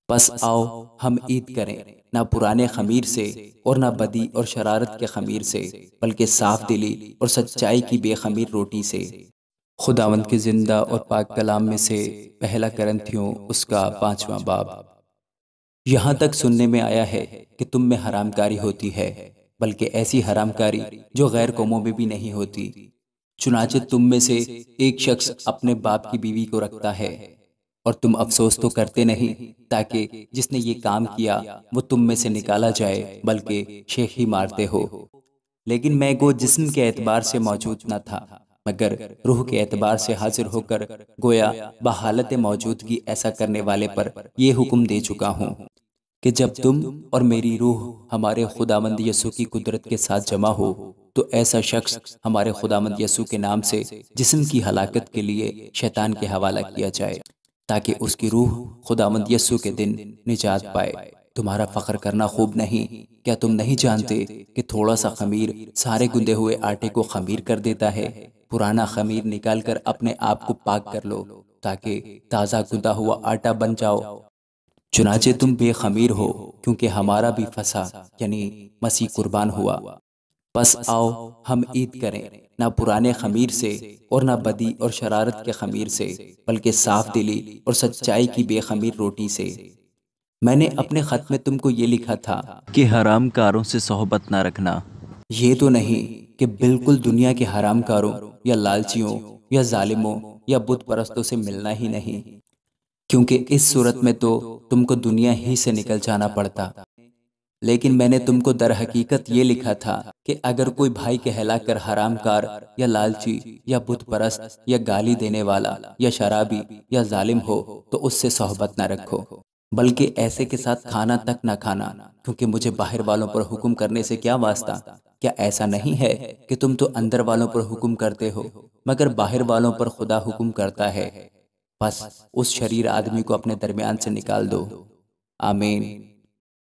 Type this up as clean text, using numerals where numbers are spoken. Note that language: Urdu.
پس آؤ ہم عید کریں، نہ پرانے خمیر سے اور نہ بدی اور شرارت کے خمیر سے، بلکہ صاف دلی اور سچائی کی بے خمیر روٹی سے۔ خداوند کے زندہ اور پاک کلام میں سے پہلا کرنتھیوں اس کا 5واں باب۔ یہاں تک سننے میں آیا ہے کہ تم میں حرام کاری ہوتی ہے، بلکہ ایسی حرام کاری جو غیر قوموں میں بھی نہیں ہوتی۔ چنانچہ تم میں سے ایک شخص اپنے باپ کی بیوی کو رکھتا ہے، اور تم افسوس تو کرتے نہیں، تاکہ جس نے یہ کام کیا وہ تم میں سے نکالا جائے، بلکہ شیخی مارتے ہو۔ لیکن میں گو جسم کے اعتبار سے موجود نہ تھا، مگر روح کے اعتبار سے حاضر ہو کر گویا بحالت موجودگی ایسا کرنے والے پر یہ حکم دے چکا ہوں کہ جب تم اور میری روح ہمارے خداوند یسوع کی قدرت کے ساتھ جمع ہو، تو ایسا شخص ہمارے خداوند یسوع کے نام سے جسم کی ہلاکت کے لیے شیطان کے حوالہ کیا جائے، تاکہ اس کی روح خداوند یسوع کے دن نجات پائے۔ تمہارا فخر کرنا خوب نہیں؟ کیا تم نہیں جانتے کہ تھوڑا سا خمیر سارے گندے ہوئے آٹے کو خمیر کر دیتا ہے؟ پرانا خمیر نکال کر اپنے آپ کو پاک کر لو، تاکہ تازہ گندا ہوا آٹا بن جاؤ۔ چنانچہ تم بے خمیر ہو، کیونکہ ہمارا بھی فسح یعنی مسیح قربان ہوا۔ پس آؤ ہم عید کریں، نہ پرانے خمیر سے اور نہ بدی اور شرارت کے خمیر سے، بلکہ صاف دلی اور سچائی کی بے خمیر روٹی سے۔ میں نے اپنے خط میں تم کو یہ لکھا تھا کہ حرام کاروں سے صحبت نہ رکھنا۔ یہ تو نہیں کہ بالکل دنیا کے حرام کاروں یا لالچیوں یا ظالموں یا بت پرستوں سے ملنا ہی نہیں، کیونکہ اس صورت میں تو تم کو دنیا ہی سے نکل جانا پڑتا۔ لیکن میں نے تم کو در حقیقت یہ لکھا تھا کہ اگر کوئی بھائی کہلا کر حرام کار یا لالچی یا بت پرست یا گالی دینے والا یا شرابی یا ظالم ہو تو اس سے صحبت نہ رکھو، بلکہ ایسے کے ساتھ کھانا تک نہ کھانا، کیونکہ مجھے باہر والوں پر حکم کرنے سے کیا واسطہ؟ کیا ایسا نہیں ہے کہ تم تو اندر والوں پر حکم کرتے ہو، مگر باہر والوں پر خدا حکم کرتا ہے؟ بس اس شریر آدمی کو اپنے درمیان سے نکال دو۔ آمین۔